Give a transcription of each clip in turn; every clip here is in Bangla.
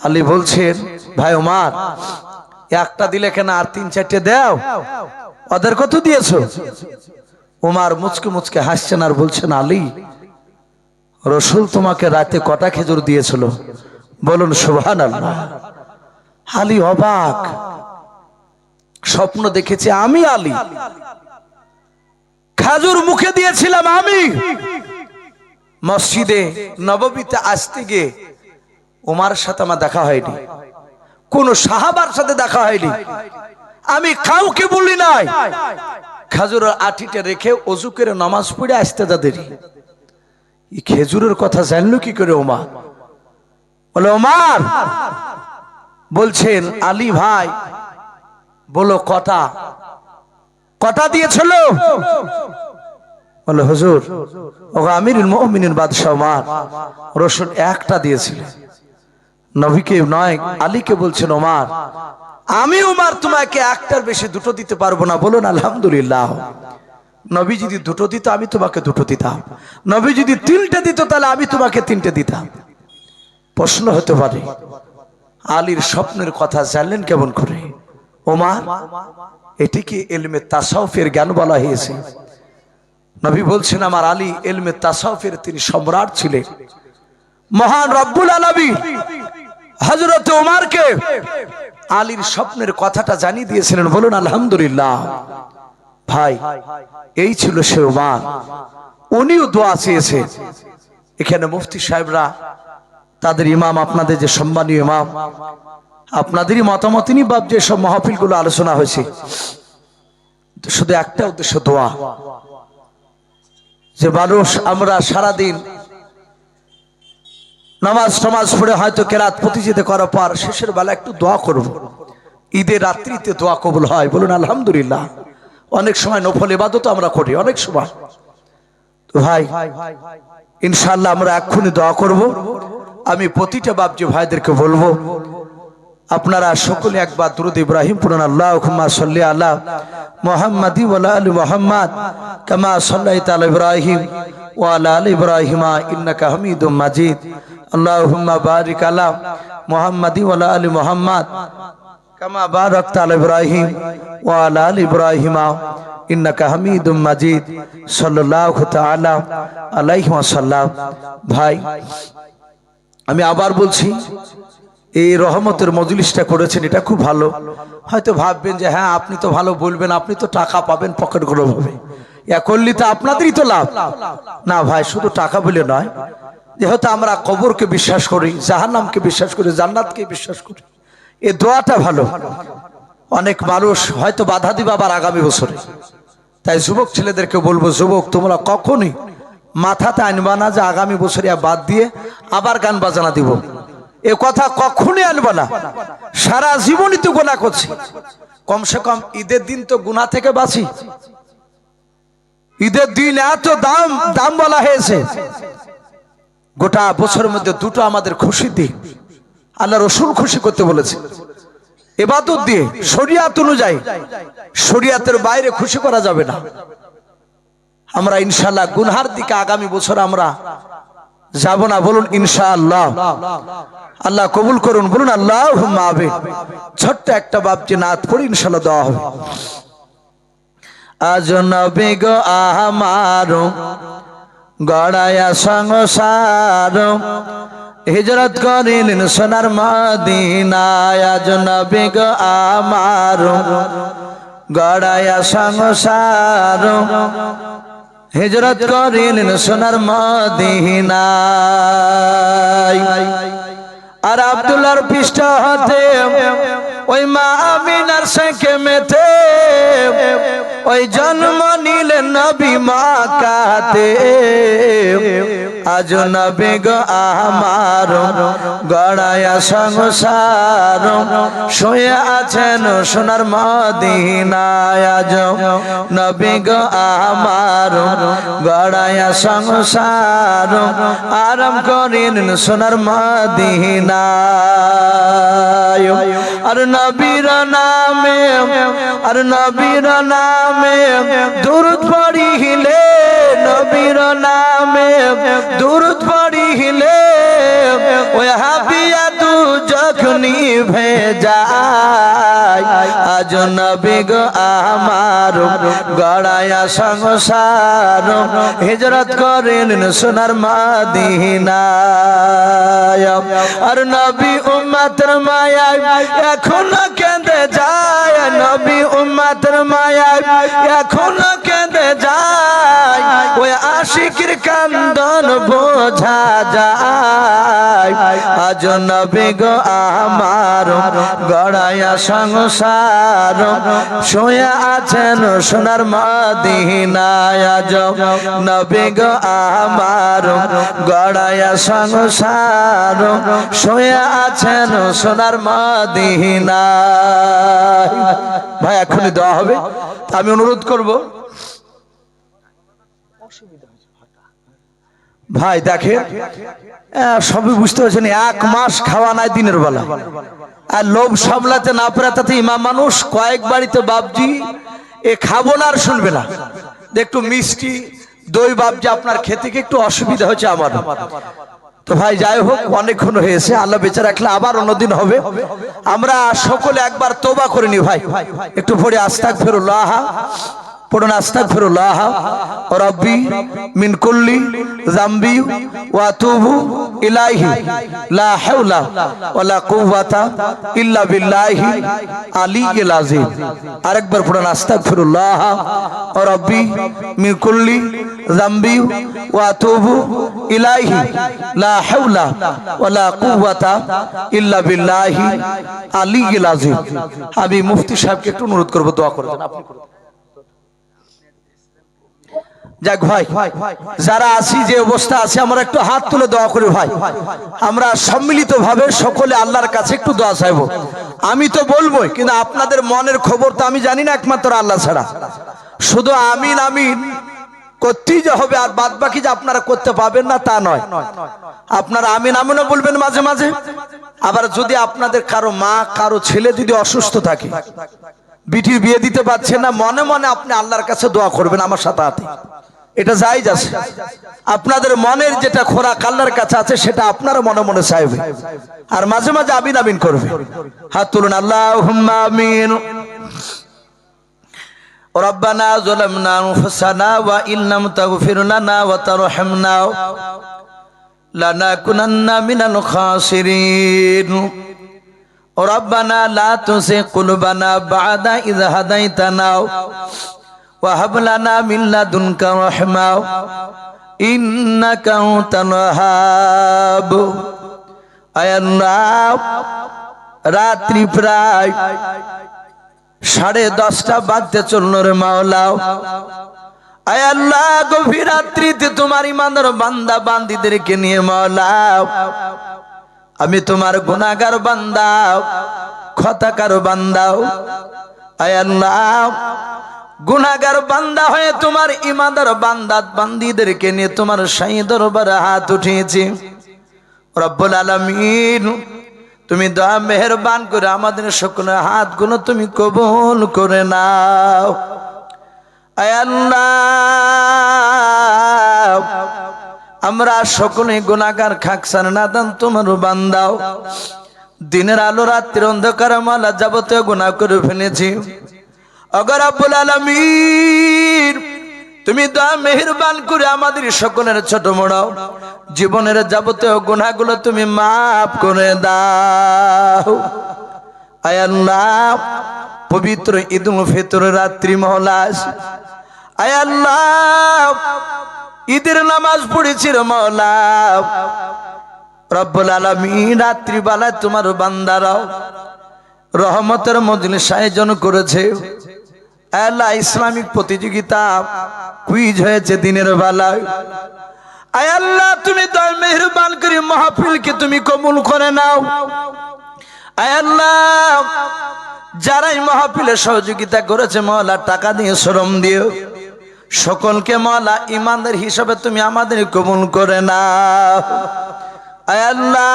আলী বলছেন, ভাই ওমর, একটা দিলে কেন, আর 3-4টে দাও, ওদের কত দিয়েছো? ওমর মুচকে মুচকে হাসছেন আর বলছেন, আলী, রসুল তোমাকে রাতে কটা খেজুর দিয়েছিল? বলুন সুবহানাল্লাহ। আলী অবাক, স্বপ্ন দেখেছে আমি আলী, খেজুর মুখে দিয়েছিলাম আমি। মসজিদে নববীতে আসতে গিয়ে ওমর সাথে আমার দেখা হয়নি, কোন সাহাবার সাথে দেখা হয়নি, আমি কাউকে বলি নাই। খেজুরের আটিটা রেখে ওযু করে নামাজ পড়ে আসতে তাদের এই খেজুরের কথা জানলো কি করে ওমর? বলে ওমর বলছেন, আলী ভাই বলো কটা কটা দিয়েছিল? বলে হুজুর, ও আমিরুল মুমিনিন বাদশা ওমর, রসুল একটা দিয়েছিলেন। নবীকে নয়, আলীকে বলছেন, ওমর আমি ওমর তোমাকে একটার বেশি দুটো দিতে পারবো না। বলুন আলহামদুলিল্লাহ। নবী যদি দুটো দিত আমি তোমাকে দুটো দিতাম, নবী যদি 3টে দিত তাহলে আমি তোমাকে 3টে দিতাম। প্রশ্ন হতে পারে, আলীর স্বপ্নের কথা জানলেন কেমন করে ওমর? এটিকে ইলমে তাসাউফের জ্ঞান বলা হয়েছে। নবী বলছেন, আমার আলী ইলমে তাসাউফের তিনি সম্রাট ছিলেন। মহান রব্বুল আলামিন হযরত ওমরকে আলীর স্বপ্নের কথাটা জানিয়ে দিয়েছিলেন। বলুন আলহামদুলিল্লাহ। ভাই, এই ছিল সে ওমর, উনিও দোয়া চেয়েছেন। এখানে মুফতি সাহেবরা, তাদের ইমাম, আপনাদের যে সম্মানীয় ইমাম, আপনাদেরই মতামত নিয়ে বাপ যে সব মাহফিলগুলো আলোচনা হয়েছে, শুধু একটা উদ্দেশ্য, দোয়া। যে মানুষ আমরা সারাদিন নামাজ টামাজ পড়ে হয়তো কেরাত প্রতিযোগিতা করার পর শেষের বেলা একটু দোয়া করব, ঈদের রাত্রিতে দোয়া কবুল হয়। বলুন আলহামদুলিল্লাহ। অনেক সময় নফল ইবাদত আমরা করি, অনেক সময়। তো ভাই, ইনশাআল্লাহ আমরা এক্ষুনি দোয়া করব। আমি প্রতিটা বাপজি ভাইদেরকে বলবো, আপনারা সকলে একবার দুরূদ ইব্রাহিম পড়ুন। আল্লাহুম্মা সাল্লি আলা মুহাম্মাদি ওয়া আলা আলি মুহাম্মাদ কামা সাল্লাইতা আলা ইব্রাহিম ওয়া আলা আলি ইব্রাহিম ইন্নাকা হামিদুম মাজিদ। আল্লাহুম্মা বারিক আলা মুহাম্মাদি ওয়া আলা আলি মুহাম্মাদ কামা বারাকতা আলা ইব্রাহিম ওয়া আলা আলি ইব্রাহিম ইন্নাকা হামিদুম মাজিদ। সাল্লাল্লাহু তাআলা আলাইহি ওয়াসাল্লাম। ভাই, আমি আবার বলছি, এই রহমতের মজলিসটা করেছেন, এটা খুব ভালো। হয়তো ভাববেন যে হ্যাঁ, আপনি তো ভালো বলবেন, আপনি তো টাকা পাবেন পকেট গুলো ভাবে, এ করলে তো আপনাদেরই তো লাভ। না ভাই, শুধু টাকা বলে নয়, যেহেতু আমরা কবরকে বিশ্বাস করি, জাহান্নামকে বিশ্বাস করি, জান্নাতকে বিশ্বাস করি, এই দোয়াটা ভালো। অনেক মানুষ হয়তো বাধা দিবে আবার আগামী বছরে। তাই যুবক ছেলেদেরকে বলবো, যুবক তোমরা কখনই মাথাতে আনবা না যে আগামী বছরে বাদ দিয়ে আবার গান বাজানা দিব, এ কথা কখনই আনবা না। সারা জীবনই তো গুনাহ করছি, কমসে কম ঈদের দিন তো গুনাহ থেকে বাঁচি। ঈদের দিন এত দাম দাম বলা হয়েছে, গোটা বছরের মধ্যে দুটো আমাদের খুশি দিন, আল্লাহ রসুল খুশি করতে বলেছে। ইবাদত দিয়ে শরিয়াত অনুযায়ী, শরিয়াতের বাইরে খুশি করা যাবে না। আমরা ইনশাআল্লাহ গুনহার দিকে আগামী বছর আমরা যাব না। বলুন ইনশাআল্লাহ। আল্লাহ কবুল করুন। বলুন আল্লাহুম্মা আমিন। ছোট্ট একটা বাপজি নাত পড়ি, ইনশাআল্লাহ দোয়া হবে। আজ নবী গো আমার গড়ায়া সংসার, হিজরত করিলেন সোনার মদিনায়। আজ নবী গো আমার গড়ায়া সংসার, হিজরত করিলেন সোনার মদিনায়। আর আব্দুল্লাহর পৃষ্ঠ হতে ওই মা আমিনার সেকে মেতে ওই জন্ম নিলেন নবী মক্কাতে। আজ নবী গো আমার গড়ায়া সংসার, শুয়ে আছেন সোনার মদিনায়। আজ নবী গো আমার গড়ায়া সংসার, আরাম করিলেন সোনার মদিনায়। আর নবীর নামে, আর নবীর নামে দুরূদ পড়িলে, নবীর নামে দুরূদ পড়িলে ওই হাবিয়া দু ঝলক নিভে যায় আজ নবী গো আমার গড়ায়া সংসার হিজরত করেন সোনার মদিনায় আর নবী উম্মতের মায়ায় এখনো কেঁদে যায় নবী উম্মতের মায়ায় এখনো কেঁদে যায় ওই আশিকের কান্দন বোঝা যায় আজ নবী গো আমার গড়ায়া সংসার শুয়ে আছেন সোনার মদিনায় আজ নবী গো আমার গড়ায়া সংসার শুয়ে আছেন সোনার মদিনায়। ভাই এখনই দেওয়া হবে, আমি অনুরোধ করব ভাই দেখেন সবই বুঝতে পারছেন, 1 মাস খাওয়া নাই দিনের বেলা, আর লোভ সামলাতে না পারে তাতে ইমাম মানুষ কয়েক বাড়িতে বাপজি এ খাবো না আর শুনবে না, একটু মিষ্টি দই বাপজি আপনার খেতে কি একটু অসুবিধা হচ্ছে আমার। তো ভাই যাই হোক অনেকক্ষণ হয়েছে, আল্লাহ বেঁচে রাখলে আবার অন্যদিন হবে। আমরা সকলে একবার তওবা করে নি ভাই, একটু পড়ে আস্তাগফিরুল্লাহ, পড়ুন আস্তাগফিরুল্লাহ রাব্বি মিন কুল্লি যামবি ওয়া আতুবু ইলাইহি লা হাওলা ওয়ালা কুওয়াতা ইল্লা বিল্লাহি আলিয়্যিল আযীম। আরেকবার পড়ুন আস্তাগফিরুল্লাহ রাব্বি মিন কুল্লি যামবি ওয়া আতুবু ইলাইহি লা হাওলা ওয়ালা কুওয়াতা ইল্লা বিল্লাহি আলিয়্যিল আযীম। আমি মুফতি সাহেবকে একটু অনুরোধ করব দোয়া করবেন, আপনি করুন। যাক ভাই যারা আছি যে অবস্থা আছে আমরা একটু হাত তুলে দোয়া করি ভাই, আমরা সম্মিলিত ভাবে সকলে আল্লাহর কাছে একটু দোয়া চাইবো। আমি তো বলবোই, কিন্তু আপনাদের মনের খবর তো আমি জানি না একমাত্র আল্লাহ ছাড়া। শুধু আমিন আমিন করতেই যে হবে আর বাদ বাকি যে আপনারা করতে পাবেন না তা নয়, আপনারা আমিন আমিনও বলবেন মাঝে মাঝে। আবার যদি আপনাদের কারো মা কারো ছেলে যদি অসুস্থ থাকে, বিটির বিয়ে দিতে পারছেন না, মনে মনে আপনি আল্লাহর কাছে দোয়া করবেন আমার সাথে হাতে, এটা জায়েজ আছে। আপনাদের মনের যেটা খোরাক আল্লাহর কাছে আছে সেটা আপনারা মনে মনে চাইবে, আর মাঝে মাঝে আমিন আমিন করবে। হাত তুলুন, আল্লাহুম্মা আমিন। রব্বানা যালামনা আনফুসানা ওয়া ইল্লাম তাগফির লানা ওয়া তারহামনা লানাকুনান্না মিনাল খাসিরিন। রব্বানা লা তুযিগ কুলুবানা বা'দা ইয হাদাইতানা وهب لنا من لدنك رحمة إنك أنت الوهاب। আয় আল্লাহ রাত্রি প্রায় 10:30 বাজতে চলল রে মাওলা। আয় আল্লাহ গভীর রাত্রিতে তোমার ইমানদার বান্দা বান্দীদেরকে নিয়ে মাওলা আমি তোমার গুনাহগার বান্দা খতাকার বান্দা, আয় আল্লাহ গুনাহগার বান্দা হয়ে তোমার ইমানদার বান্দা বান্দীদেরকে নিয়ে তোমার শাহী দরবারে হাত উঠিয়েছি। রব্বুল আলামিন তুমি দয়া মেহেরবান করে আমাদের সকলের হাতগুলো তুমি কবুল করে নাও। আয় আল্লাহ আমরা সকলে গুনাহগার খাকসান নাদান তোমার বান্দাও, দিনের আলো রাত্রির অন্ধকারে মালা যাবতীয় গুনাহ করে ফেলেছি। ওগো রব্বুল আলামিন তুমি দয়া মেহেরবান করে আমাদের সকলের ছোট বড় জীবনের যাবতীয় গুনাহগুলো তুমি মাফ করে দাও। আয় আল্লাহ পবিত্র ঈদুল ফিতরের রাত্রি মহলাস, আয় আল্লাহ ঈদের নামাজ পড়েছি রে মাওলা। রব্বুল আলামিন রাত্রি বেলায় তোমার বান্দারাও রহমতের মজলিস আয়োজন করেছে। আল্লাহ ইসলামিক প্রতিযোগিতা কুইজ হয়েছে দিনের বেলায়। আয় আল্লাহ তুমি দয়া মেহেরবান করে মাহফিলকে তুমি কবুল করে নাও। আয় আল্লাহ যারাই মাহফিলে সহযোগিতা করেছে মাওলা টাকা দিয়ে শ্রম দিও, সকলকে মাওলা ইমানদার হিসাবে তুমি আমাদের কবুল করে নাও। আয় আল্লাহ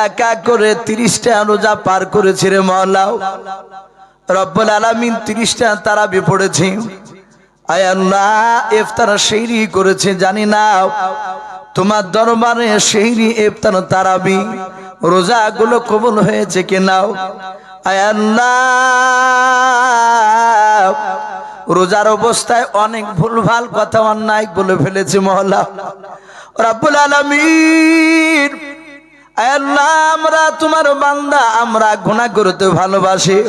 এক এক করে 30টা রোজা পার করেছে রে মাওলা। রব্বুল আলামিন 30টা তারাবি পড়েছি। আয় আল্লাহ ইফতার সেহরি করেছে, জানি না তোমার দরবারে সেহরি ইফতার তারাবি রোজাগুলো কবুল হয়েছে কিনাও। আয় আল্লাহ, রোজার অবস্থায় অনেক ভুলভাল কথা অন্যায় বলে ফেলেছি মওলা রব্বুল আলামিন। আয় আল্লাহ, আমরা তোমার বান্দা, আমরা গুনাহ করতে ভালোবাসি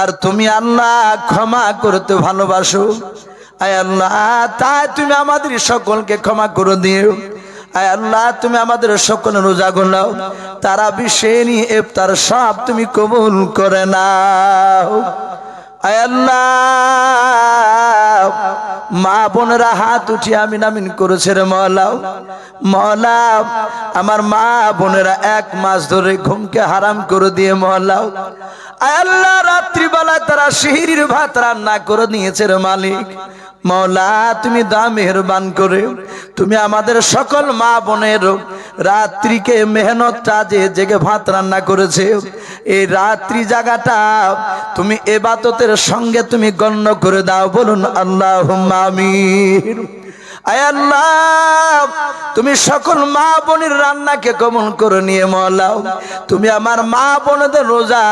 আর তুমি আল্লাহ ক্ষমা করতে ভালোবাসো। আয় আল্লাহ, তাই তুমি আমাদের সকলকে ক্ষমা করে দিও। আয় আল্লাহ, তুমি আমাদের সকল রোজাগুলো তারাবি সেহরি ইফতার সব তুমি কবুল করে নাও। আয় আল্লাহ, মা বোনেরা হাত উঠিয়ে আমিন আমিন করেছে রে মওলা। মওলা, আমার মা বোনেরা 1 মাস ধরে ঘুমকে হারাম করে দিয়ে মওলা। আয় আল্লাহ, রাত্রিবেলা তারা সেহরির ভাত রান্না করে নিয়েছে রে মালিক। মওলা, তুমি দয়া মেহেরবান করে তুমি আমাদের সকল মা বোনের রাত্রিকে মেহনতটা জেগে ভাত রান্না করেছে, এই রাত্রি জায়গাটা তুমি ইবাদতের সঙ্গে তুমি গণ্য করে দাও। বলুন আল্লাহুম্মা আমিন। আয় আল্লাহ, তুমি সকল মা বোনের রান্নাকে কবুল করে নিয়ে মওলা, তুমি আমার মা বোনদের রোজা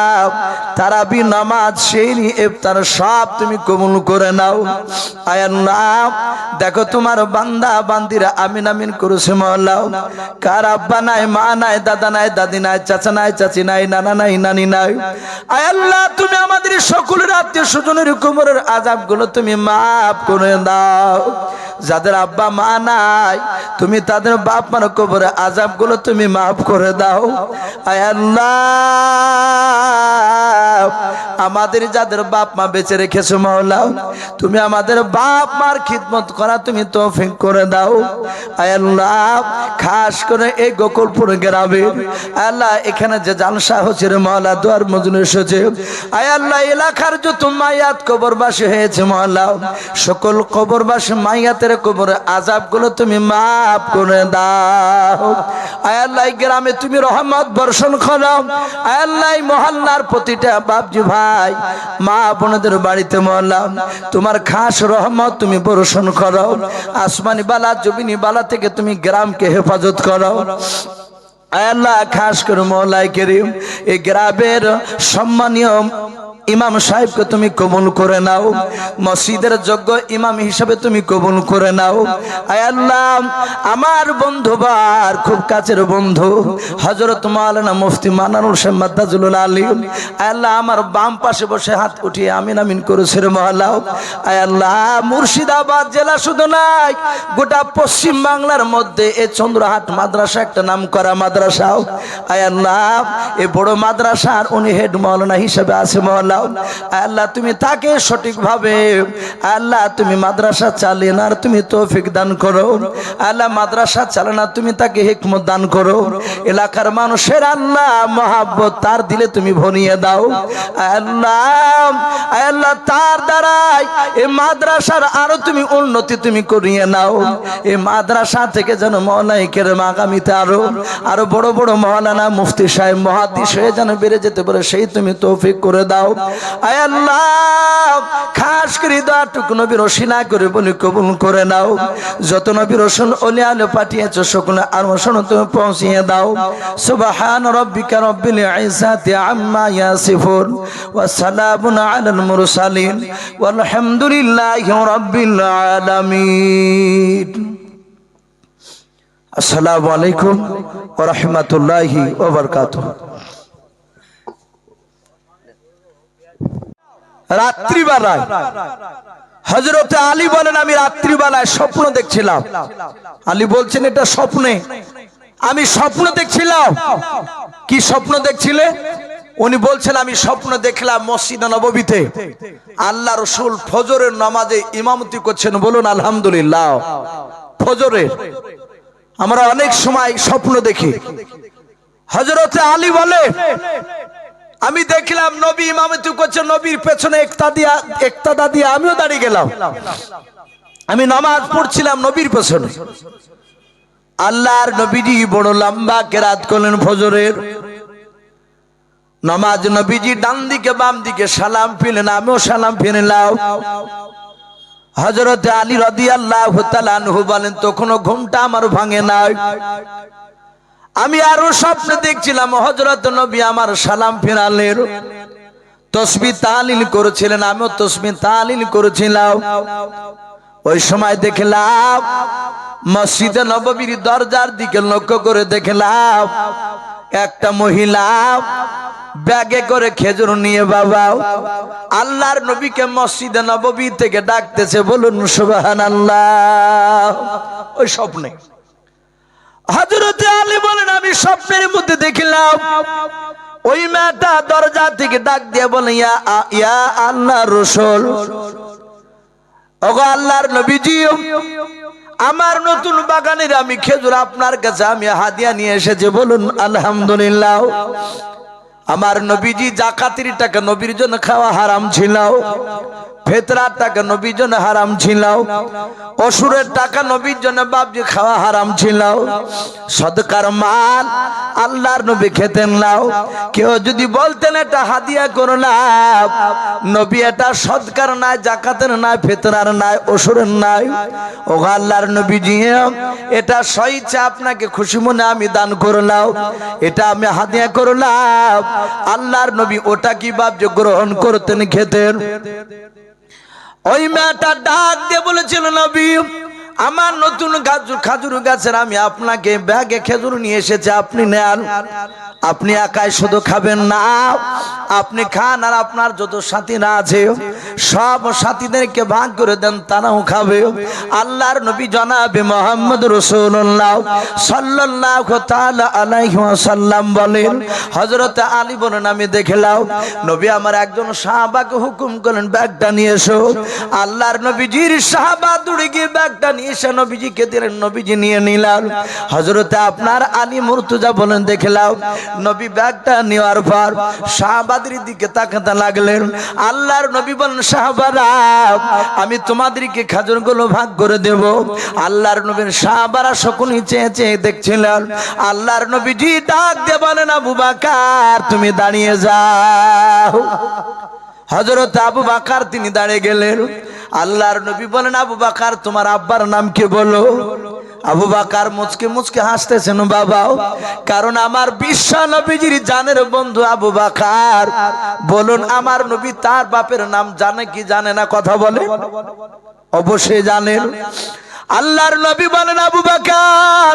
তারাবি নামাজ সেহরি ইফতার সব তুমি কবুল করে নাও। আয় আল্লাহ, দেখো তোমার বান্দা বান্দিরা আমিন আমিন করেছে মওলা। কার আব্বা নাই, মা নাই, দাদা নাই, দাদি নাই, চাচা নাই, চাচি নাই, নানা নাই, নানি নাই। আয় আল্লাহ, তুমি আমাদের সকলের আত্মীয় স্বজনের কবরের আযাবগুলো তুমি মাফ করে দাও। যাদের আব্বা মা নাই, তুমি তাদের বাপ মার কবরে আযাবগুলো তুমি মাফ করে দাও। আয় আল্লাহ, আমাদের যাদের বাপ মা বেঁচে রেখেছো মওলা, তুমি আমাদের বাপ মার খিদমত করা তুমি তৌফিক করে দাও। আয় আল্লাহ, খাস করে এই গোকুলপুর গ্রামে আল্লাহ এখানে যে জালসা হচ্ছে রে মওলা, দুয়ার মজলিস হচ্ছে, আয় আল্লাহ এলাকার যত মাইয়াত কবরবাসী হয়েছে মওলা, সকল কবরবাসী মাইয়াতের কবরে আযাবগুলো তুমি মাফ করে দাও। আয় আল্লাহ, গ্রামে তুমি রহমত বর্ষণ করো। আয় আল্লাহ, মহল্লার প্রতিটা বাপজি ভাই মা বোনদের বাড়িতে মওলা তোমার খাস রহমত তুমি বর্ষণ করো। আসমানি বালা জমিনি বালা থেকে তুমি গ্রামকে হেফাজত করো। আয় আল্লাহ, খাস করে মওলাই করিম এই গ্রামের সম্মানীয় ইমাম সাহেবকে তুমি কবুল করে নাও, মসজিদের যোগ্য ইমাম হিসাবে তুমি কবুল করে নাও। আয় আল্লাহ, আমার বন্ধু বার খুব কাছের বন্ধু হযরত মাওলানা মুফতি মানানুল শাহ মাদ্দাজুল আলিম, আয় আল্লাহ আমার বাম পাশে বসে হাত উঠিয়ে আমিন আমিন করেছে রে মওলা। আয় আল্লাহ, মুর্শিদাবাদ জেলা শুধু নাই, গোটা পশ্চিম বাংলার মধ্যে এই চন্দ্রহাট মাদ্রাসা একটা নাম করা মাদ্রাসা। আয় আল্লাহ, এই বড় মাদ্রাসার উনি হেড মাওলানা হিসেবে আছে মওলা। আল্লাহ, তুমি তাকে সঠিকভাবে আল্লাহ তুমি মাদ্রাসা চালানোর তুমি তৌফিক দান করো। আল্লাহ, মাদ্রাসা চালানোর তুমি তাকে হিকমত দান করো। এলাকার মানুষের আল্লাহ মহব্বত তার দিলে তুমি ভরিয়ে দাও। আল্লাহ, আল্লাহ তার দ্বারাই এই মাদ্রাসার আরো তুমি উন্নতি তুমি করিয়ে নাও। এই মাদ্রাসা থেকে যেন মাওলানা কেরাম আগামীতে আরো বড় বড় মাওলানা মুফতি সাহেব মুহাদ্দিস হয়ে যেন বেড়ে যেতে পারে, সেই তুমি তৌফিক করে দাও। আয় আল্লাহ, খাস করে দোয়াটুকু নবীর ওসিলা করে বলি কবুল করে নাও। যত নবী রাসূল ওলি আলে পাঠিয়েছো সকলে আর ওসন তুমি পৌঁছিয়ে দাও। সুবহান রাব্বিকা রাব্বিল ইজ্জাতি আম্মা ইয়াসিফুন ওয়া সালামুন আলাল মুরসালিন ওয়ালহামদুলিল্লাহি রাব্বিল আলামিন। আসসালামু আলাইকুম ওয়া রাহমাতুল্লাহি ওয়া বারাকাতুহু। রাত্রিবেলায় হযরতে আলী বলেন, আমি রাত্রিবেলায় স্বপ্ন দেখছিলাম। আলী বলছেন এটা স্বপ্নে, আমি স্বপ্ন দেখছিলাম। কি স্বপ্ন দেখছিলে? উনি বলছেন আমি স্বপ্ন দেখলাম মসজিদে নববীতে আল্লাহ রাসূল ফজরের নামাজে ইমামতি করছেন। বলুন আলহামদুলিল্লাহ। ফজরের আমরা অনেক সময় স্বপ্ন দেখি। হযরতে আলী বলে আমি দেখলাম নবী ইমামতি করছে, নবীর পেছনে একতাদা দিয়ে আমিও দাঁড়িয়ে গেলাম। আমি নামাজ পড়ছিলাম নবীর পেছনে। আল্লাহর নবীজি বড় লম্বা কেরাত করলেন ফজরের নামাজ। নবীজি ডান দিকে বাম দিকে সালাম ফিরলেন, আমিও সালাম ফিরলাম। হযরত আলী রাদিয়াল্লাহু তাআলা আনহু বলেন তখনও ঘুমটা আমার ভাঙে নাই। আমি আরো স্বপ্নে দেখছিলাম হযরত নবী আমার সালাম ফেরালেন, তাসবিহ তাহলিল করেছিলেন, আমিও তাসবিহ তাহলিল করেছিলাম। ওই সময় দেখলাম মসজিদে নববীর দরজার দিকে লক্ষ্য করে দেখলাম একটা মহিলা ব্যাগে করে খেজুর নিয়ে বাবা আল্লাহর নবীকে মসজিদে নববী থেকে ডাকতেছে, বলুন সুবহানাল্লাহ। ওই স্বপ্নে হযরত আলী বলেন আমি স্বপ্নের মধ্যে দেখলাম ওই মেয়েটা দরজা থেকে ডাক দিয়ে বলে, ইয়া আল্লাহর রাসূল, ওগো আল্লাহর নবীজি, আমার নতুন বাগানের আমি খেজুর আপনার কাছে আমি হাদিয়া নিয়ে এসেছি, বলুন আলহামদুলিল্লাহ। আমার নবীজি যাকাতের টাকা নবীর জন্য খাওয়া হারাম ছিল, ফিতরার টাকা নবীর জন্য হারাম ছিল, অসুরের টাকা নবীর জন্য বাপজি খাওয়া হারাম ছিল, সদকার মাল আল্লাহর নবী খেতেন না। কেউ যদি বলতেন এটা হাদিয়া করলাম, নবী এটা সদকার নাই, যাকাতের নাই, ফিতরার নাই, অসুরের নাই, ও আল্লাহর নবীজি এটা স্বইচ্ছা আপনাকে খুশি মনে আমি দান করলাম, এটা আমি হাদিয়া করলাম। আল্লাহর নবী ওটা কি বাপজি গ্রহণ করতেন, খেতেন? ওই মেয়েটা ডাক দিয়ে বলেছিল, নবী আমার নতুন খাজুর গাছের আমি আপনাকে ব্যাগে খেজুর নিয়ে এসেছি, আপনি নেন। আপনি একাই শুধু খাবেন না, আপনি খান আর আপনার যত সাথীরা আছে সব সাথীদেরকে ভাগ করে দেন, তারাও খাবে। আল্লাহর নবী জনাবে মুহাম্মদ রাসূলুল্লাহ সাল্লাল্লাহু তাআলা আলাইহি ওয়াসাল্লাম বলেন, হযরত আলী বলেন আমি দেখলাম নবী আমার একজন সাহাবাকে হুকুম করলেন ব্যাগটা নিয়ে এসো। আল্লাহর নবীজির সাহাবা দৌড়ে গিয়ে ব্যাগটা নিয়ে এসে নবীজিকে দিলেন, নবীজি নিয়ে নিলেন। হযরত আপনার আলী মুর্তজা বলেন দেখলাম নবী ব্যাগটা নেওয়ার পর সাহাবাদের দিকে তাকাতে লাগলেন। আল্লাহর নবী বলেন, সাহাবারা আমি তোমাদেরকে খাজুরগুলো ভাগ করে দেব। আল্লাহর নবীর সাহাবারা সকলেই চেয়ে চেয়ে দেখছিলেন। আল্লাহর নবীজি ডাক দিয়ে বলেন, আবু বকর তুমি দাঁড়িয়ে যাও। হযরত আবু বকর তিনি দাঁড়িয়ে গেলেন। আল্লাহর নবী বলেন, আবু বকর তোমার আব্বার নাম কি বলো? আবু বকর মুচকে মুচকে হাসতেছেন বাবা, কারণ আমার বিশ্ব নবীজির জানের বন্ধু আবু বকর। বলুন আমার নবী তার বাপের নাম জানে কি জানে না? কথা বলে অবশ্যই জানেন। আল্লাহর নবী বলেন, আবু বকর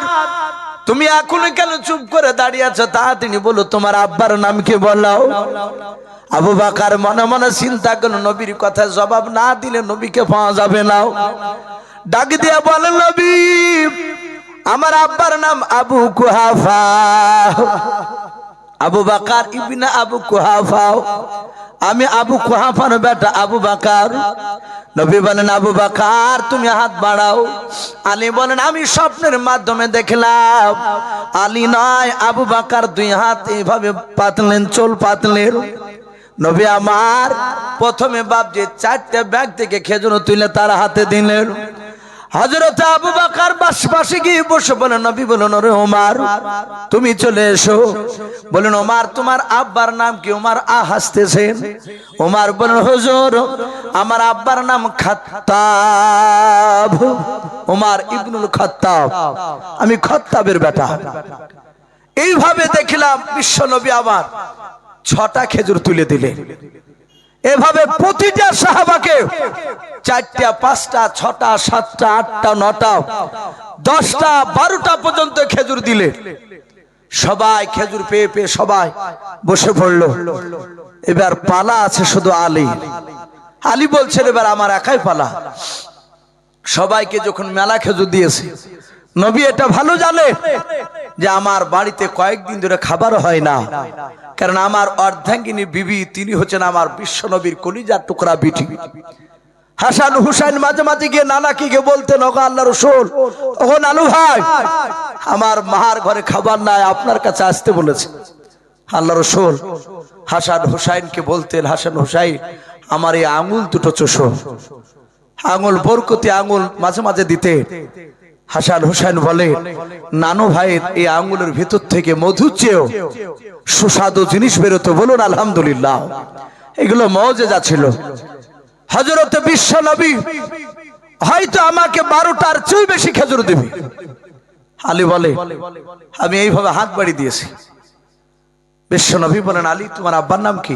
তুমি এখন কেন চুপ করে দাঁড়িয়ে আছো? তাড়াতাড়ি বলো তোমার আব্বার নাম কি বলো। আবু বকর মনে মনে চিন্তা করলো নবীর কথা জবাব না দিলে নবীকে পাওয়া যাবে না। ডাক দিয়ে বলেন, নবী আমার আব্বার নাম আবু কুহাফা। আবু বকর ইবনে আবু কুহাফা, আমি আবু কুহাফার বেটা আবু বকর। নবী বলেন, আবু বকর তুমি হাত বাড়াও। আলী বলেন, আমি স্বপ্নের মাধ্যমে দেখলাম আলী নয় আবু বকর দুই হাত এইভাবে পাতলেন, চোল পাতলেন। নবী আমার প্রথমে বাপজি চারটে ব্যাগ থেকে খেজুর তুলে তার হাতে দিলেন। হযরত আবু বকর পাশে গিয়ে বসে বলেন, নবী বলেন, ওরে ওমর তুমি চলে এসো। বলেন, ওমর তোমার আব্বার নাম কি? ওমর হাসতেছেন। ওমর বলেন, হুজুর আমার আব্বার নাম খাত্তাব, ওমর ইবনুল খাত্তাব, আমি খাত্তাবের বেটা। এইভাবে দেখলাম বিশ্ব নবী আমার 6টা খেজুর তুলে দিলেন। এভাবে প্রতিটা সাহাবাকে 4টা 5টা 6টা 7টা 8টা 9টা 10টা 12টা পর্যন্ত খেজুর দিলেন। সবাই খেজুর পেয়ে পেয়ে সবাই বসে পড়ল। এবার পালা আছে শুধু আলী। আলী বলছেন এবার আমার একাই পালা। সবাইকে যখন মেলা খেজুর দিয়েছে, নবী এটা ভালো জানে যে আমার বাড়িতে কয়েকদিন ধরে খাবার হয় না, কারণ আমার অর্ধাঙ্গিনী বিবি তিনি হচ্ছেন আমার বিশ্ব নবীর কলিজার টুকরা বিটি। হাসান হুসাইন মাঝে মাঝে গিয়ে নানাকে গিয়ে বলতেন, ওগো আল্লাহর রাসূল, ওগো নানু ভাই আমার মার ঘরে খাবার নাই, আপনার কাছে আসতে বলেছে। আল্লাহর রাসূল হাসান হুসাইনকে বলতেন, হাসান হুসাইন আমার এই আঙুল দুটো চোষো, আঙুল বরকতি আঙুল মাঝে মাঝে দিতে। হাসান হুসাইন বলে, নানু ভাইয়ের এই আঙ্গুলের ভিতর থেকে মধুর চেয়েও সুস্বাদু জিনিস বেরোতো। বলুন আলহামদুলিল্লাহ। এগুলো মুজিজা ছিল। হযরতে বিশ্ব নবী হয়তো আমাকে 12টার চেয়ে বেশি খেজুর দেবে। আলী বলে আমি এইভাবে হাত বাড়িয়ে দিয়েছি। বিশ্ব নবী বলেন আলী তোমার আব্বার নাম কি?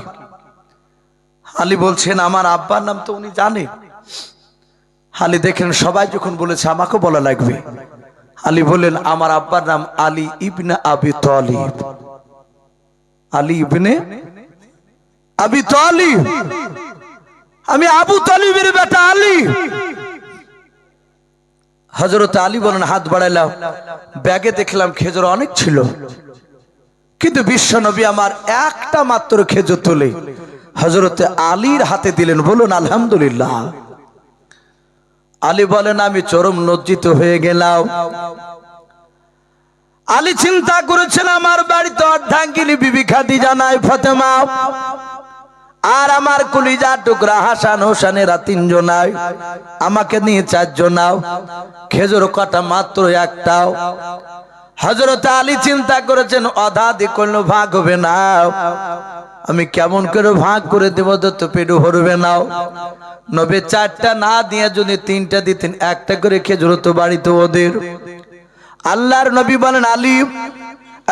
আলী বলছেন আমার আব্বার নাম তো উনি জানে। আলী দেখেন সবাই যখন বলেছে আমাকে বলা লাগবে, আলী বলেন আমার আব্বার নাম আলী ইবনে আবি তালিব। আলী ইবনে আবি তালিব, আমি আবু তালিবের বেটা আলী। হযরত আলী বলেন হাত বাড়াইলাম, ব্যাগে দেখলাম খেজুর অনেক ছিল, কিন্তু বিশ্ব নবী আমার একটা মাত্র খেজুর তুলে হযরতে আলীর হাতে দিলেন। বলুন আলহামদুলিল্লাহ। আলী বলেন আমি চরম লজ্জিত হয়ে গেলাম। আলী চিন্তা করেছেন আমার বাড়িতে অর্ধাঙ্গিনী বিবি খাদিজা নাই, ফাতেমা আর আমার কলিজার টুকরা হাসান হোসেনেরা 3 জন, আমাকে নিয়ে 4 জন, খেজুর কটা মাত্র একটাও। হযরত আলী চিন্তা করেছেন অধাধি করলে ভাগ হবে না, আমি কেমন করে ভাগ করে দেব, তো পেটু ভরবে না। নবী 4টা না দিয়ে যদি 3টা দিতেন, একটা করে খেজুর তো বাড়িতে ওদের। আল্লাহর নবী বলেন আলী,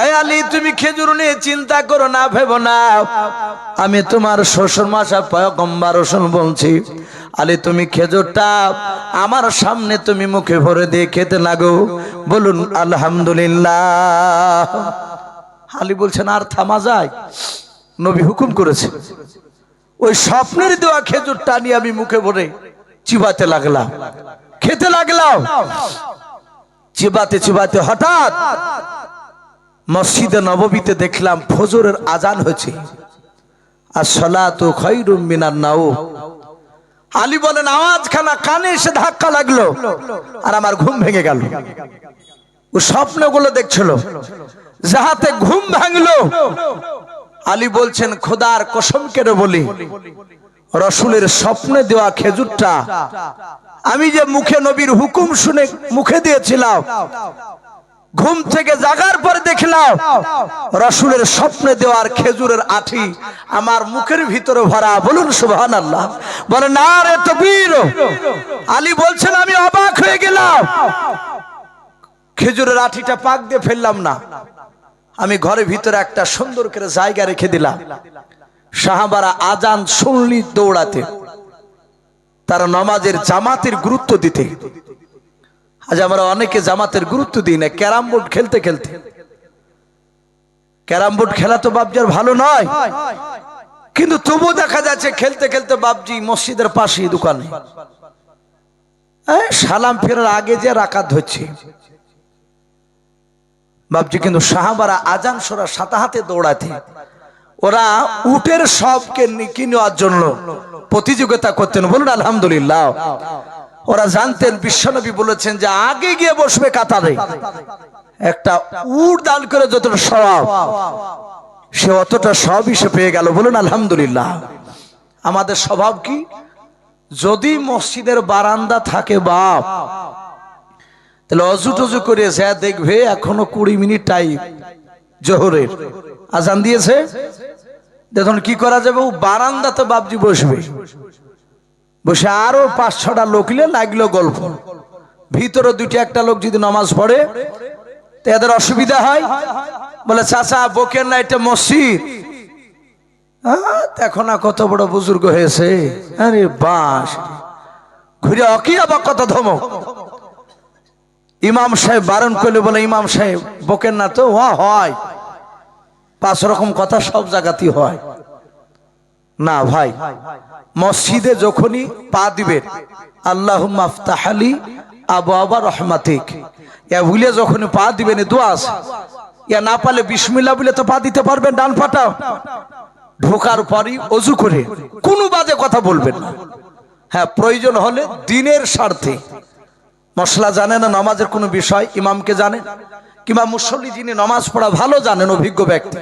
এই আলী তুমি খেজুর নিয়ে চিন্তা করো না, ভেবো না, আমি তোমার শ্বশুর মশাই পয়গম্বর রাসূল বলছি। আলী তুমি খেজুরটা আমার সামনে তুমি মুখে ভরে দিয়ে খেতে লাগো। বলুন আলহামদুলিল্লাহ। আলী বলছেন আর থামা যায়? নবী হুকুম করেছে। ওই স্বপ্নের দেওয়া খেজুরটা নিয়ে আমি মুখে ভরে চিবাতে লাগলাম, খেতে লাগলাম। চিবাতে চিবাতে হঠাৎ মসজিদে নববীতে দেখলাম ফজরের আজান হয়েছে, আসসালাতু খায়রুম মিনান নাওম। আলী বলেন আওয়াজখানা কানে এসে ধাক্কা লাগলো আর আমার ঘুম ভেঙে গেল। ও স্বপ্নগুলো দেখছিল, যাহাতে ঘুম ভাঙলো। আলী বলছেন খোদার কসম করে বলি, রাসূলের স্বপ্নে দেওয়া খেজুরটা আমি যে মুখে নবীর হুকুম শুনে মুখে দিয়েছিলাম, ঘুম থেকে জাগার পরে দেখলাম রাসূলের স্বপ্নে দেওয়ার খেজুরের আঠি আমার মুখের ভিতরে ভরা। বলুন সুবহানাল্লাহ। বলেন নারে তাকবীর। আলী বলছেন আমি অবাক হয়ে গেলাম, খেজুরের আঠিটা পাক দিয়ে ফেললাম না, আমি ঘরের ভিতরে একটা সুন্দর করে জায়গা রেখে দিলাম। সাহাবারা আজান শুনলি দৌড়াতে, তারা নামাজের জামাতের গুরুত্ব দিতে। আজ আমরা অনেকে জামাতের গুরুত্ব দিই না। ক্যারাম বোর্ড খেলতে খেলতে, ক্যারাম বোর্ড খেলা তো বাপজার ভালো নয়, কিন্তু তবু দেখা যাচ্ছে খেলতে খেলতে বাপজি মসজিদের পাশে দোকানে সালাম ফেরার আগে যে রাকাত হচ্ছে বাপজি। কিন্তু সাহাবারা আজান শোনার সাথে হাতে দৌড়াতে, ওরা উটের সবকে নিকি নেওয়ার জন্য প্রতিযোগিতা করতেন। বলুন আলহামদুলিল্লাহ। ওরা জানতেন বিশ্বনবী বলেছেন যে আগে গিয়ে বসবে কাতারে, একটা উট দান করে যতটা সওয়াব, সে অতটা সবই সে পেয়ে গেল। বলুন আলহামদুলিল্লাহ। আমাদের স্বভাব কি, যদি মসজিদের বারান্দা থাকে বাপ, তাহলে অজু টজু করে যা দেখবে এখনো 20 মিনিট টাইম, জোহরের আজান দিয়েছে, দেখুন কি করা যাবে, ও বারান্দাতে বাপজি বসবে, বসে আরো 5-6টা লোক লাগলো গল্প। ভিতরে 2-1টা লোক যদি নামাজ পড়ে তো এদের অসুবিধা হয়। বলে চাচা বকের না, এটা মসজিদ। দেখো না কত বড় বুজুর্গ হয়েছে, আরে বাস ঘুরে অকি আবার কত ধমক। ইমাম সাহেব বারণ করলে বলে ইমাম সাহেব বকের না তো, হয় 5 রকম কথা সব জায়গাতেই হয় না ভাই। মসজিদে যখনই পা দিবেন আল্লাহুম্মা আফতাহলি আবওয়াবা রহমাতিক, ইয়া ভুলে যখনই পা দিবেন দোয়া আছে, ইয়া না পারলে বিসমিল্লাহ বলে তো পা দিতে পারবেন ডান পাটা। ঢোকার পরই ওযু করে কোনো বাজে কথা বলবেন না। হ্যাঁ প্রয়োজন হলে দিনের স্বার্থে, মশলা জানে না নামাজের কোনো বিষয়, ইমামকে জানে কিংবা মুসল্লি যিনি নামাজ পড়া ভালো জানেন, অভিজ্ঞ ব্যক্তি,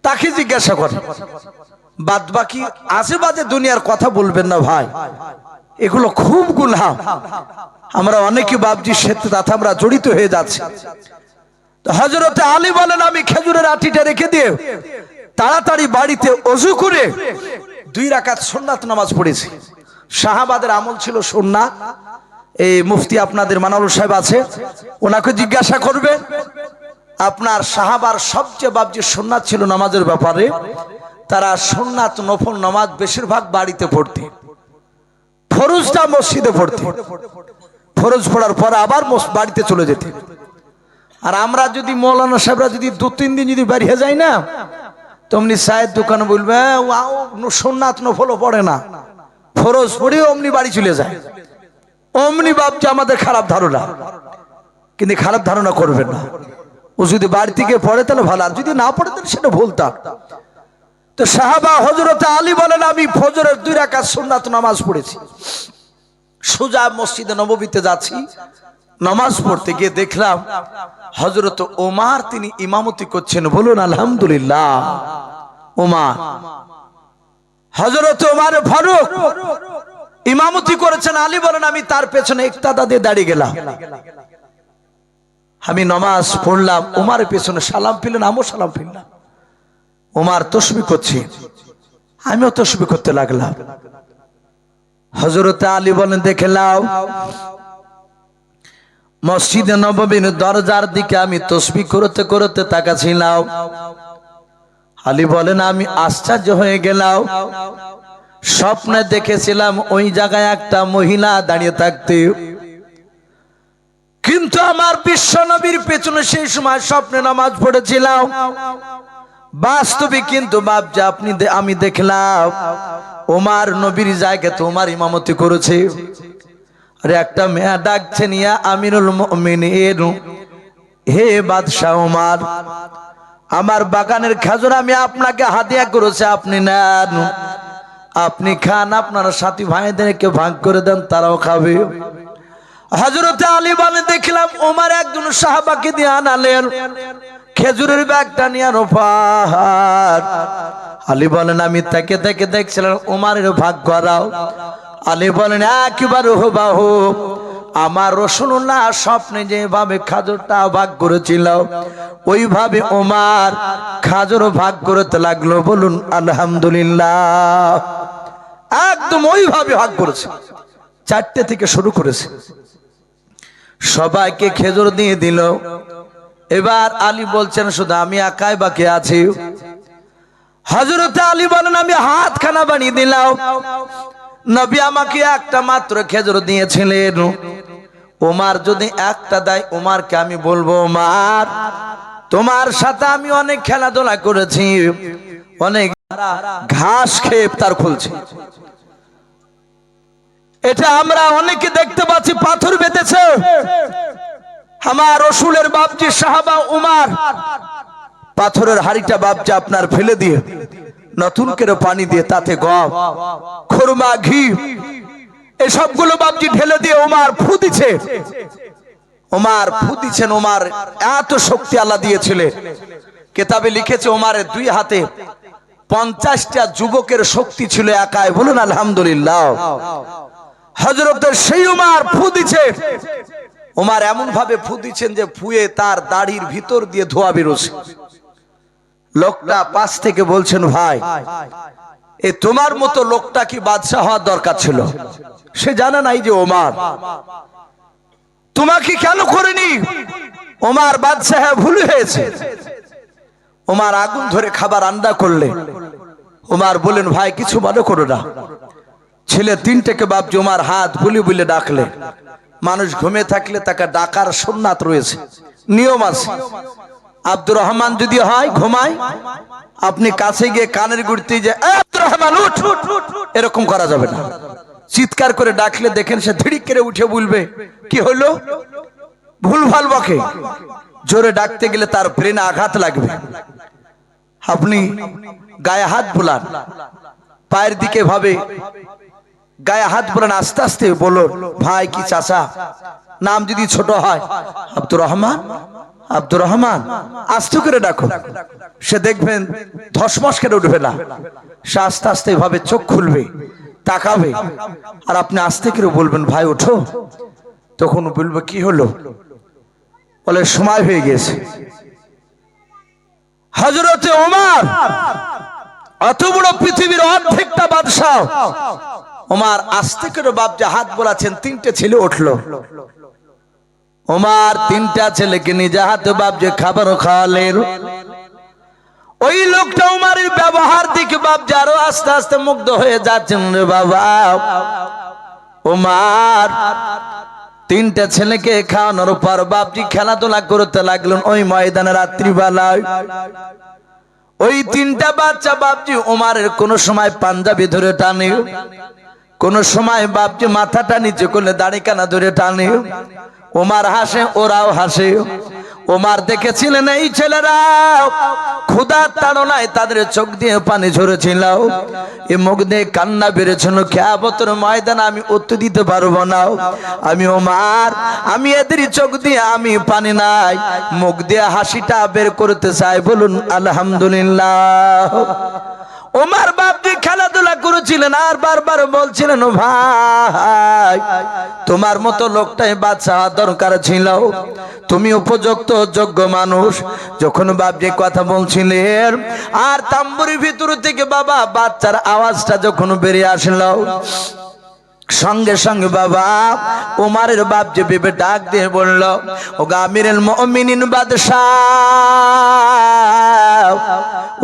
তাকে জিজ্ঞাসা করেন। বাদ বাকি আশেপাশে দুনিয়ার কথা বলবেন না ভাই, এগুলো খুব গুনাহ। আমরা অনেকে বাপজি সাথে তাতে আমরা জড়িত হয়ে যাচ্ছি। হযরতে আলী বলেন আমি খেজুরের আটিটা রেখে দিয়ে তাড়াতাড়ি বাড়িতে ওযু করে 2 রাকাত সুন্নাত নামাজ পড়েছি। সাহাবাদের আমল ছিল সুন্নাত। এই মুফতি আপনাদের মানারুল সাহেব আছে, ওনাকে জিজ্ঞাসা করবে আপনার সাহাবার সবচেয়ে বাবজি সুন্নাত ছিল নামাজের ব্যাপারে। তারা সুন্নাত নফল নামাজ বেশিরভাগ বাড়িতে পড়তে, ফরজটা মসজিদে পড়তে, ফরজ পড়ার পর আবার বাড়িতে চলে যেতে। আর আমরা যদি মৌলানা সাহেবরা যদি 2-3 দিন যদি বেরিয়ে যাই না, তেমনি চায়ের দোকানে বলবে সুন্নাত নফলও পড়ে না, ফরজ পড়ে অমনি বাড়ি চলে যায়। অমনি ভাবছে আমাদের খারাপ ধারণা, কিন্তু খারাপ ধারণা করবেন না। ও যদি বাড়ি থেকে পড়ে তাহলে ভালো, আর যদি না পড়ে তাহলে সেটা ভুলতাম। তো সাহাবা হযরত আলী বলেন আমি ফজরের 2 রাকাত সুন্নাত নামাজ পড়েছি। সোজা মসজিদে নববীতে যাচ্ছি, নামাজ পড়তে গিয়ে দেখলাম হযরত ওমর তিনি ইমামতি করছেন। বলুন আলহামদুলিল্লাহ। ওমর, হযরত ওমর ফারুক ইমামতি করেছেন। আলী বলেন আমি তার পেছনে ইক্তাদা দিয়ে দাঁড়িয়ে গেলাম। আমি নামাজ পড়লাম, ওমরের পেছনে সালাম ফিরলেন, আমিও সালাম ফিরলাম। ওমর তাসবিহ করছে, আমিও তাসবিহ করতে লাগলাম। হযরত আলী বলেন দেখলাম মসজিদে নববীর দরজার দিকে আমি তাসবিহ করতে করতে তাকাচ্ছিলাম। আলী বলেন আমি আশ্চর্য হয়ে গেলাম, স্বপ্নে দেখেছিলাম ওই জায়গায় একটা মহিলা দাঁড়িয়ে থাকতে, কিন্তু আমার বিশ্ব নবীর পেছনে সেই সময় স্বপ্নে নামাজ পড়েছিলাম। বাস্তবে কিন্তু বাপজা আমি দেখলাম ওমর নবীর জায়গায় তো ওমর ইমামতি করেছে। আরে একটা মেয়ে ডাকছে নিয়া আমিরুল মুমিনিন, হে বাদশাহ ওমর, আমার বাগানের খেজুর আমি আপনাকে হাদিয়া করেছি, আপনি নেন, আপনি খান, আপনার সাথী ভাইদেরকে ভাগ করে দেন, তারাও খাবে। হযরত আলী বলেন দেখলাম ওমর একজন সাহাবাকে দিয়ে আনালেন খেজুরের ব্যাগটা নিয়ে রোফার। আলী বলেন আমি তাকে দেখে দেখছিলাম ওমরের ভাগ করাও। আলী বলেন একেবারে হুবহু আমার রাসূলুল্লাহ স্বপ্নে যেভাবে খাজুরটা ভাগ করেছিল ওইভাবে ওমর খাজুর ভাগ করতে লাগলো। বলুন আলহামদুলিল্লাহ। একদম ওইভাবে ভাগ করেছে, 4টে থেকে শুরু করেছে, সবাইকে খেজুর দিয়ে দিল। এবার আলী বলছেন শুধু আমি একাই বাকি আছি। হযরত আলী বলেন আমি হাতখানা বানিয়ে দিলাম, নবী আমাকে একটা মাত্র খেজুর দিয়েছিলেন, ওমর যদি একটা দেয় ওমরকে আমি বলবো ওমর তোমার সাথে আমি অনেক খেলাধুলা করেছি, অনেক ঘাস খেয়ে ইফতার খুলছি। এটা আমরা অনেকে দেখতে পাচ্ছি পাথর বেঁধেছে। আমার রাসূলের বাপজি সাহাবা উমর পাথরের হাড়িটা বাপজি আপনার ফেলে দিয়ে নতুন করে পানি দিয়ে তাতে গম, খুরমা, ঘি এসবগুলো বাপজি ঢেলে দিয়ে উমর ফু দিছে। উমর ফু দিছেন, উমর এত শক্তি আল্লাহ দিয়েছিলেন। কিতাবে লিখেছে উমরের 2 হাতে 50টা যুবকের শক্তি ছিল একাই। বলুন আলহামদুলিল্লাহ। হযরতের সেই উমর ফু দিছে, উমর এমন ভাবে ফু দিচ্ছেন যে ফুয়ে তার দাড়ির ভিতর দিয়ে ধোঁয়া বেরোছে। লোকটা পাশ থেকে বলছেন ভাই এ তোমার মতো লোকটা কি বাদশা হওয়ার দরকার ছিল? সে জানে নাই যে ওমর তোমাকে কেন করেনি। ওমর বাদশা ভুল হয়েছে। ওমর আগুন ধরে খাবার রান্না করলে ওমর বলেন ভাই কিছু মনে করো না। ছেলে 3টেকে বাপজি ওমর হাত বুলি বুলি ডাকলে, মানুষ ঘুমে থাকলে তাকে ডাকার সুন্নাত রয়েছে, নিয়ম আছে। আব্দুর রহমান যদি হয় ঘুমায়, আপনি কাছে গিয়ে কানের গুড়তে যে আব্দুর রহমান উঠ, এরকম করা যাবে না। চিৎকার করে ডাকলে দেখেন সে ধিড়িক করে উঠে বলবে কি হলো, ভুলভাল বকে। জোরে ডাকতে গেলে তার ব্রেনে আঘাত লাগবে। আপনি গায়ে হাত বুলান, পায়ের দিকে ভাবে গায়ে হাত বুলান, আস্তে আস্তে বলো ভাই কি চাচা, নাম যদি ছোট হয় আব্দুর রহমান, আব্দুর রহমান, আস্তে করে ডাকো। সে দেখবেন ধসমস করে উঠবে না, সে আস্তে আস্তে ভাবে চোখ খুলবে, তাকাবে, আর আপনি আস্তে করে বলবেন ভাই ওঠো। তখন বলবে কি হলো, বলে সময় হয়ে গেছে। হযরতে ওমর অত বড় পৃথিবীর অর্ধেকটা বাদশা, ওমর আস্তে করে বাপজি হাত বোলাচ্ছেন, তিনটে ছেলে উঠলো। ওমর তিনটা ছেলেকে নিজে হাতে বাপজি খাবার খাওয়ালেন। ওই লোকটা ওমরের ব্যবহার দেখে বাপজি আরো আস্তে আস্তে মুগ্ধ হয়ে যাচ্ছেন। রে বাবা, ওমর তিনটা ছেলেকে খাওয়ানোর পর বাপজি খেলাধুলা করতে লাগলেন ওই ময়দানে রাত্রিবেলায়। ওই তিনটা বাচ্চা বাপজি ওমরের কোন সময় পাঞ্জাবি ধরে টানে, কোন সময় বাপজি মাথাটা নিচে করলে দাড়ি কানা ধরে টানে। ওমর হাসে, ওরাও হাসে। ওমর দেখেছিলেন এই ছেলেরা ক্ষুধার তাড়নায় তাদের চোখ দিয়ে পানি ঝরেছিল, এ মুখ দিয়ে কান্না বেড়েছিল। কিয়ামতের ময়দানে আমি উত্তর দিতে পারবো না। আমি ওমর, আমি এদের চোখ দিয়ে আমি পানি নাই, মুখ দিয়ে হাসিটা বের করতে চাই। বলুন আলহামদুলিল্লাহ। ওমর বাপজি খেলাধুলা করেছিলেন আর বারবার বলছিলেন, ও ভাই, তোমার মতো লোকটাই বাচ্চা দরকার ছিল, তুমি উপযুক্ত যোগ্য মানুষ। যখন বাপজি কথা বলছিলেন আর তাম্বুরির ভিতর থেকে বাবা বাচ্চার আওয়াজটা যখন বেরিয়ে আসলো, সঙ্গে সঙ্গে বাবা ওমরের বাপ যে বেবে ডাক দিয়ে বলল, ও আমিরুল মুমিনিন বাদশাহ।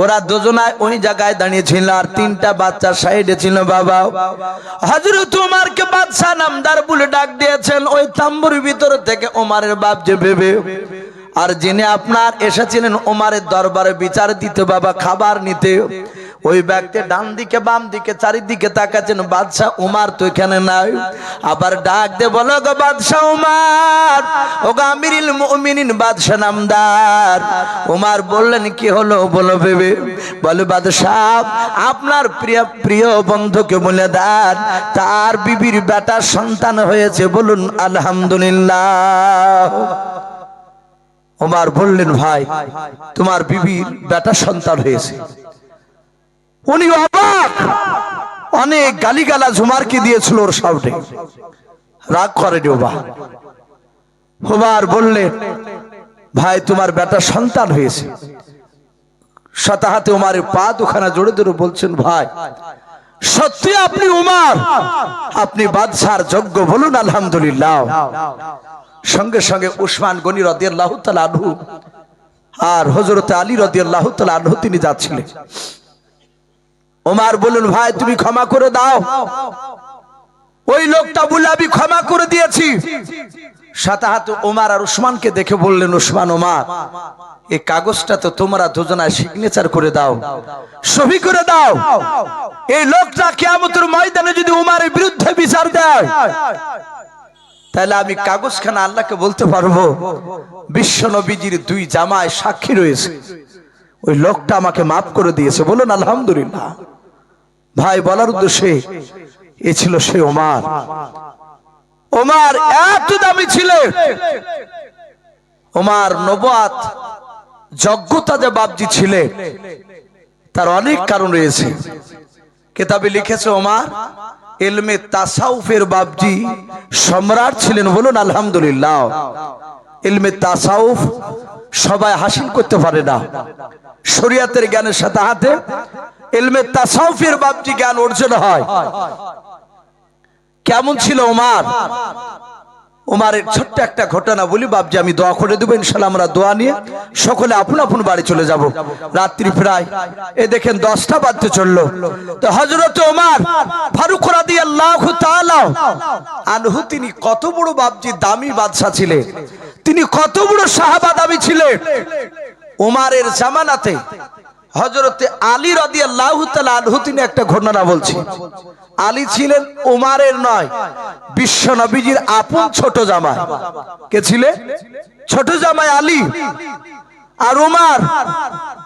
ওরা দুজনায় ওই জায়গায় দাঁড়িয়ে ছিল আর তিনটা বাচ্চা সাইডে ছিল। বাবা হযরত ওমরকে বাদশাহ নামদার বলে ডাক দিয়েছেন ওই তাম্বুর ভিতর থেকে ওমরের বাপ যে বেবে। আর যিনি আপনার এসেছিলেন ওমরের দরবারে বিচার দিতে বাবা, খাবার নিতে, ওই ব্যক্তি ডান দিকে বাম দিকে চারিদিকে তাকাচ্ছেন। বাদশাহ ওমর তো এখানে নাই। আবার ডাক দে বলো, গো বাদশাহ ওমর, ও আমিরুল মুমিনিন বাদশাহ নামদার। ওমর বললেন, কি হলো বলো ভেবে। বলে, বাদশাহ আপনার প্রিয় বন্ধুকে বলে দেন তার বিবির বেটা সন্তান হয়েছে। বলুন আলহামদুলিল্লাহ। ওমর বললেন, ভাই তোমার বিবির বেটা সন্তান হয়েছে। উনি অবাক, অনেক গালিগালাজ ওমরকে দিয়েছিল ওর সামনে, রাগ করেনি ওমর বললেন, ভাই তোমার বেটা সন্তান হয়েছে। সাথে হাতে ওমরের পা দুখানা জোরে জোরে বলছেন, ভাই সত্যি আপনি ওমর, আপনি বাদশার যোগ্য। বলুন আলহামদুলিল্লাহ। সঙ্গে সঙ্গে উসমান গনি রাদিয়াল্লাহু তাআলা আনহু আর হযরত আলী রাদিয়াল্লাহু তাআলা আনহু তিনি যাচ্ছিলেন। ওমর বললেন, ভাই তুমি ক্ষমা করে দাও। ওই লোকটা বলে, আমি ক্ষমা করে দিয়েছি। সাথে হাতে ওমর আর উসমানকে দেখে বললেন, উসমান, ওমর, এই কাগজটা তো তোমরা দুজনায় সিগনেচার করে দাও, সহি করে দাও। এই লোকটা কিয়ামতের ময়দানে যদি ওমরের বিরুদ্ধে বিচার দেয়, তাহলে আমি কাগজখানা আল্লাহকে বলতে পারবো বিশ্ব নবীজির দুই জামায় সাক্ষী রয়েছে, ওই লোকটা আমাকে মাফ করে দিয়েছে। বলুন আলহামদুলিল্লাহ। ভাই বলার উদ্দেশ্যে এ ছিল সে ওমর। ওমর এত দামি ছিলেন। ওমর নবুয়াত যোগ্যতা যে বাপজি ছিলেন তার অনেক কারণ রয়েছে। কিতাবে লিখেছে ওমর ইলমে তাসাউফের বাপজি সম্রাট ছিলেন। বলুন আলহামদুলিল্লাহ। ইলমে তাসাউফ সবাই হাসিল করতে পারে না। শরীয়তের জ্ঞানের সাথে হাতে ইলমে তাসাউফের বাপজি জ্ঞান অর্জন হয়। কেমন ছিল ওমর? ওমরের ছোট্ট একটা ঘটনা বলি বাপজি, আমি দোয়া করে দেবো ইনশাআল্লাহ। আমরা দোয়া নিয়ে সকলে আপন আপন বাড়ি চলে যাব। রাত্রি প্রায় এ দেখেন 10টা বাজতে চললো। তো হযরত ওমর ফারুক রাদিয়াল্লাহু তাআলা আনহু তিনি কত বড় বাপজি দামি বাদশা ছিলেন, তিনি কত বড় সাহাবা দামি ছিলেন। ওমরের জামানাতে হযরতে আলী রাদিয়াল্লাহু তাআলা আনহু তিনি একটা ঘটনা বলছি। আলী ছিলেন ওমরের নয়, বিশ্ব নবীজির আপন ছোট জামাই। কে ছিলেন? ছোট জামাই আলী। আর ওমর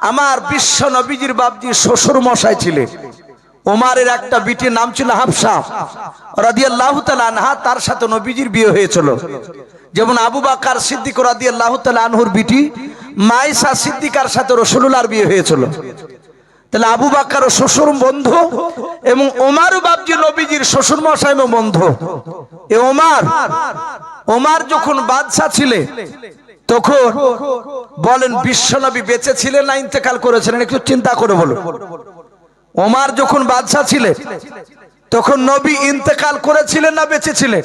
আমার বিশ্ব নবীজির বাপজি শ্বশুর মশাই ছিলেন। ওমরের একটা বিটির নাম ছিল হাফসা রাদিয়াল্লাহু তাআলা আনহা, তার সাথে নবীজির বিয়ে হয়েছিল। যেমন আবু বকর সিদ্দিক রাদিয়াল্লাহু তাআলা আনহুর বিটি মাইসা সিদ্দিকার সাথে রাসূলুল্লাহর বিয়ে হয়েছিল। তাহলে আবু বকর শ্বশুর বন্ধু এবং ওমর বাপজি নবীজির শ্বশুর মশাই বন্ধু। এ ওমর যখন বাদশা ছিলেন তখন বলেন বিশ্বনবী বেঁচে ছিলেন না ইন্তেকাল করেছিলেন? একটু চিন্তা করে বলুন। ওমর যখন বাদশা ছিলেন তখন নবী ইন্তেকাল করেছিলেন না বেঁচে ছিলেন?